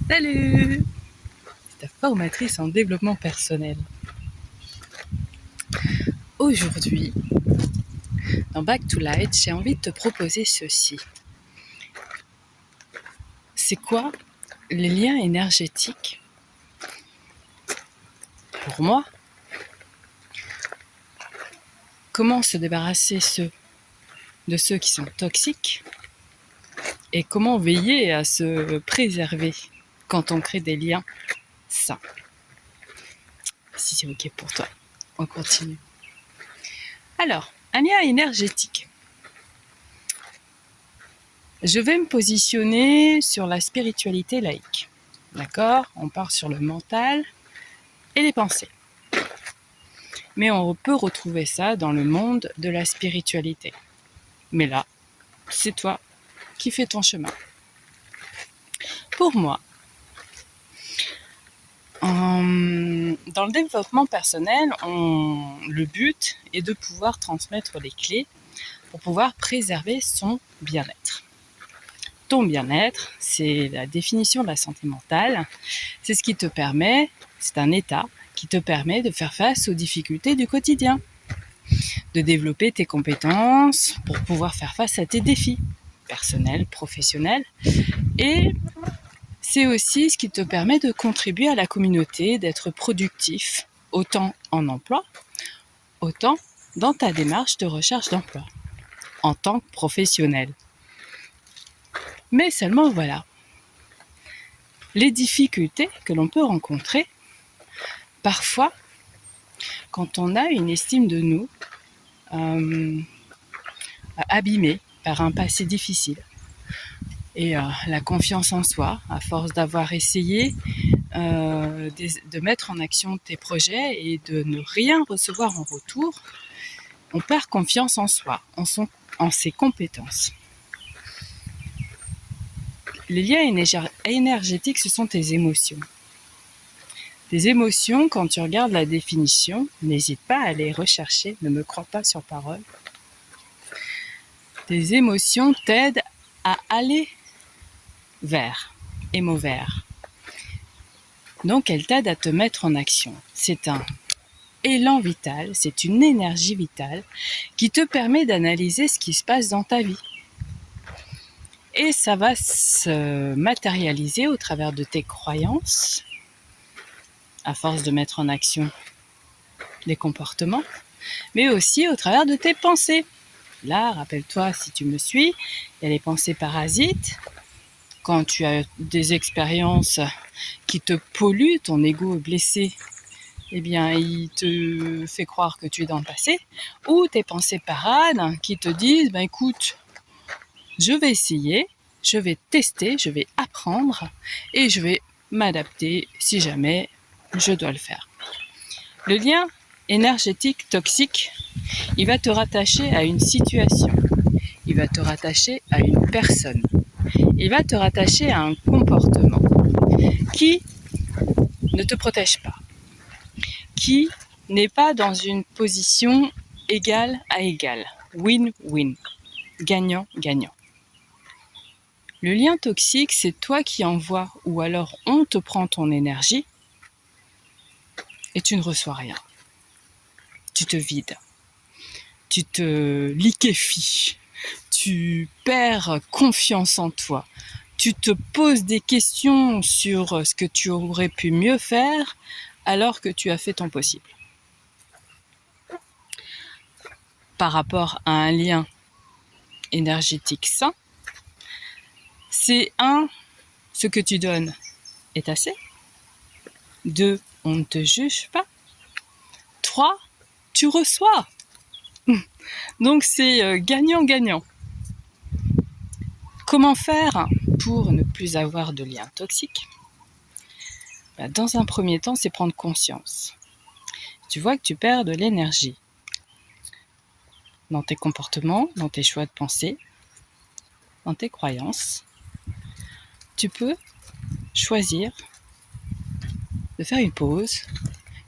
Salut! C'est ta formatrice en développement personnel. Aujourd'hui, dans Back to Light, j'ai envie de te proposer ceci. C'est quoi les liens énergétiques? Pour moi, comment se débarrasser de ceux qui sont toxiques et comment veiller à se préserver quand on crée des liens sains. Si c'est ok pour toi, on continue. Alors, un lien énergétique. Je vais me positionner sur la spiritualité laïque. D'accord ? On part sur le mental et les pensées. Mais on peut retrouver ça dans le monde de la spiritualité. Mais là, c'est toi qui fais ton chemin. Pour moi, dans le développement personnel, le but est de pouvoir transmettre les clés pour pouvoir préserver son bien-être. Ton bien-être, c'est la définition de la santé mentale. C'est ce qui te permet, c'est un état qui te permet de faire face aux difficultés du quotidien, de développer tes compétences pour pouvoir faire face à tes défis personnels, professionnels. Et c'est aussi ce qui te permet de contribuer à la communauté, d'être productif, autant en emploi, autant dans ta démarche de recherche d'emploi, en tant que professionnel. Mais seulement voilà, les difficultés que l'on peut rencontrer, parfois, quand on a une estime de nous abîmée par un passé difficile, et la confiance en soi, à force d'avoir essayé de mettre en action tes projets et de ne rien recevoir en retour, on perd confiance en soi, en ses compétences. Les liens énergétiques, ce sont tes émotions. Tes émotions, quand tu regardes la définition, n'hésite pas à les rechercher, ne me crois pas sur parole. Tes émotions t'aident à aller vers, émo vers. Donc, elles t'aident à te mettre en action. C'est un élan vital, c'est une énergie vitale qui te permet d'analyser ce qui se passe dans ta vie. Et ça va se matérialiser au travers de tes croyances, à force de mettre en action les comportements, mais aussi au travers de tes pensées. Là, rappelle-toi, si tu me suis, il y a les pensées parasites. Quand tu as des expériences qui te polluent, ton ego est blessé, eh bien, il te fait croire que tu es dans le passé, ou tes pensées parades qui te disent, écoute, je vais essayer, je vais tester, je vais apprendre et je vais m'adapter si jamais je dois le faire. Le lien énergétique toxique, il va te rattacher à une situation, il va te rattacher à une personne, il va te rattacher à un comportement qui ne te protège pas, qui n'est pas dans une position égal à égal, win-win, gagnant-gagnant. Le lien toxique, c'est toi qui envoies ou alors on te prend ton énergie et tu ne reçois rien. Tu te vides, tu te liquéfies, tu perds confiance en toi, tu te poses des questions sur ce que tu aurais pu mieux faire alors que tu as fait ton possible. Par rapport à un lien énergétique sain, c'est 1, ce que tu donnes est assez. 2, on ne te juge pas. 3, tu reçois. Donc c'est gagnant-gagnant. Comment faire pour ne plus avoir de liens toxiques ? Dans un premier temps, c'est prendre conscience. Tu vois que tu perds de l'énergie dans tes comportements, dans tes choix de pensée, dans tes croyances. Tu peux choisir de faire une pause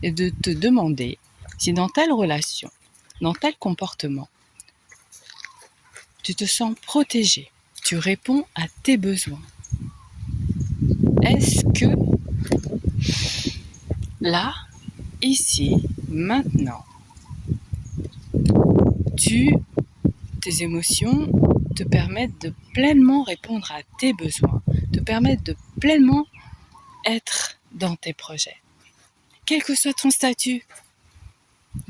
et de te demander si dans telle relation, dans tel comportement, tu te sens protégé, tu réponds à tes besoins. Est-ce que là, ici, maintenant, tes émotions te permettent de pleinement répondre à tes besoins, te permettent de pleinement être dans tes projets. Quel que soit ton statut,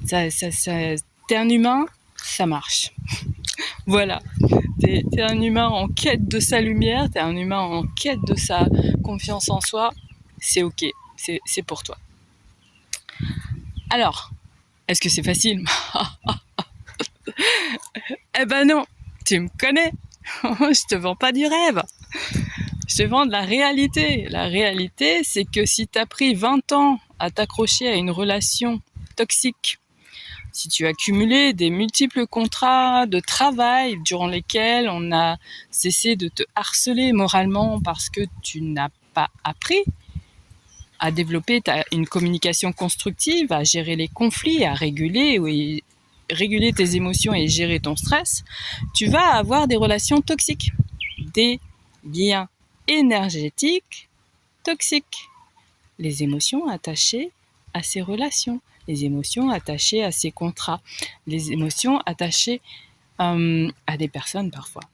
t'es un humain, ça marche. Voilà, t'es un humain en quête de sa lumière, t'es un humain en quête de sa confiance en soi, c'est ok, c'est pour toi. Alors, est-ce que c'est facile? Eh ben non, tu me connais, je te vends pas du rêve, je te vends de la réalité. La réalité, c'est que si t'as pris 20 ans à t'accrocher à une relation toxique, si tu as cumulé des multiples contrats de travail durant lesquels on a cessé de te harceler moralement parce que tu n'as pas appris à développer une communication constructive, à gérer les conflits, à réguler tes émotions et gérer ton stress, tu vas avoir des relations toxiques, des liens énergétiques toxiques, les émotions attachées à ces relations, les émotions attachées à ces contrats, les émotions attachées à des personnes parfois.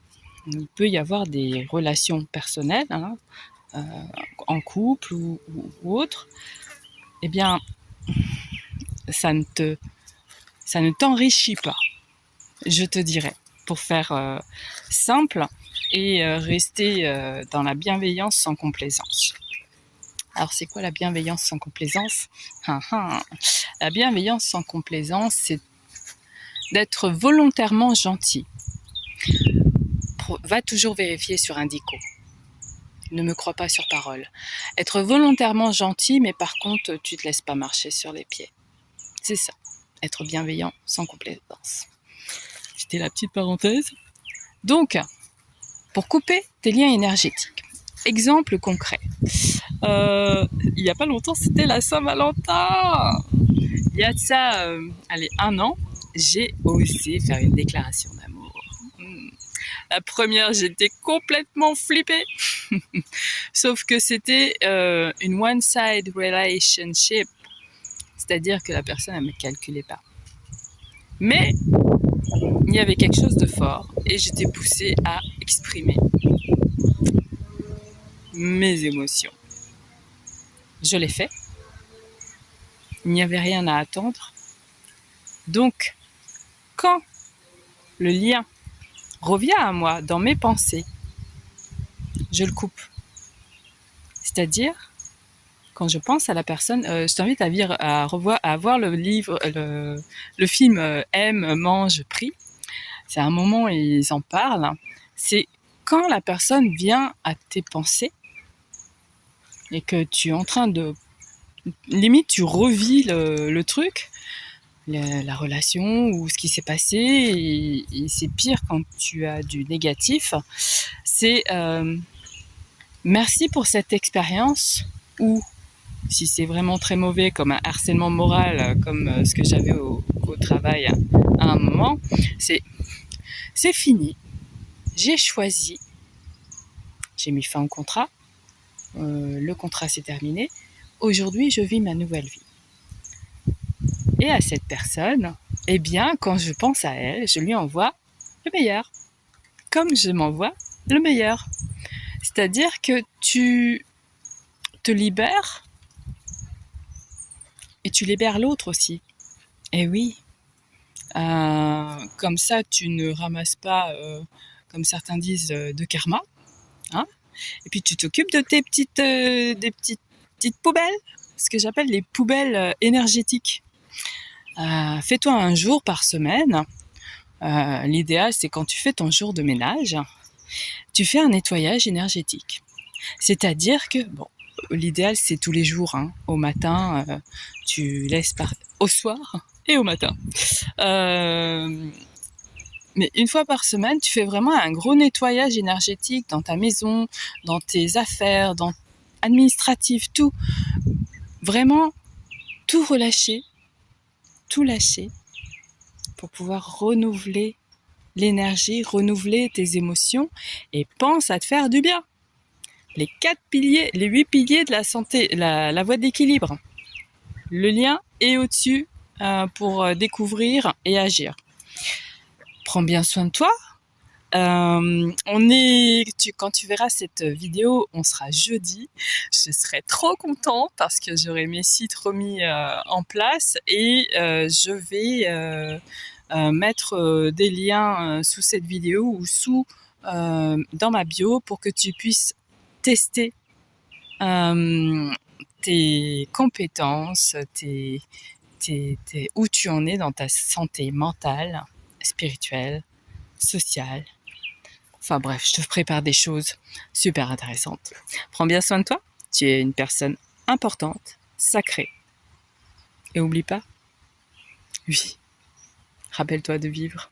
Il peut y avoir des relations personnelles, en couple ou autre. Eh bien, ça ne t'enrichit pas, je te dirais, pour faire simple et rester dans la bienveillance sans complaisance. Alors, c'est quoi la bienveillance sans complaisance? La bienveillance sans complaisance, c'est d'être volontairement gentil. Va toujours vérifier sur Indico. Ne me crois pas sur parole. Être volontairement gentil, mais par contre, tu te laisses pas marcher sur les pieds. C'est ça, être bienveillant sans complaisance. C'était la petite parenthèse. Donc, pour couper tes liens énergétiques. Exemple concret. Il n'y a pas longtemps, c'était la Saint-Valentin. Il y a de ça, 1 an, j'ai osé faire une déclaration d'amour. La première, j'étais complètement flippée. Sauf que c'était une one-side relationship. C'est-à-dire que la personne, elle ne me calculait pas. Mais il y avait quelque chose de fort et j'étais poussée à exprimer mes émotions. Je l'ai fait. Il n'y avait rien à attendre. Donc, quand le lien revient à moi dans mes pensées, je le coupe. C'est-à-dire, quand je pense à la personne, je t'invite à voir le film Aime, mange, prie. C'est un moment où ils en parlent. C'est quand la personne vient à tes pensées et que tu es en train de... Limite, tu revis le truc, la relation ou ce qui s'est passé, et c'est pire quand tu as du négatif. C'est merci pour cette expérience, ou si c'est vraiment très mauvais, comme un harcèlement moral, comme ce que j'avais au travail à un moment, c'est fini. J'ai choisi, j'ai mis fin au contrat, le contrat s'est terminé. Aujourd'hui, je vis ma nouvelle vie. Et à cette personne, eh bien, quand je pense à elle, je lui envoie le meilleur. Comme je m'envoie le meilleur. C'est-à-dire que tu te libères et tu libères l'autre aussi. Et oui, comme ça, tu ne ramasses pas, comme certains disent, de karma. Hein, et puis tu t'occupes de tes des petites poubelles, ce que j'appelle les poubelles énergétiques. Fais-toi un jour par semaine. L'idéal, c'est quand tu fais ton jour de ménage, tu fais un nettoyage énergétique. C'est-à-dire que, bon, l'idéal, c'est tous les jours. Au matin, tu laisses au soir et au matin. Mais une fois par semaine, tu fais vraiment un gros nettoyage énergétique dans ta maison, dans tes affaires, dans administratif, tout. Vraiment, tout relâcher, tout lâcher pour pouvoir renouveler l'énergie, renouveler tes émotions et pense à te faire du bien. les 4 piliers, les 8 piliers de la santé, la voie d'équilibre. Le lien est au-dessus pour découvrir et agir. Prends bien soin de toi. Quand tu verras cette vidéo, on sera jeudi. Je serai trop contente parce que j'aurai mes sites remis en place et je vais mettre des liens sous cette vidéo ou dans ma bio pour que tu puisses tester tes compétences, où tu en es dans ta santé mentale, spirituelle, sociale. Enfin bref, je te prépare des choses super intéressantes. Prends bien soin de toi. Tu es une personne importante, sacrée. Et oublie pas, oui, rappelle-toi de vivre.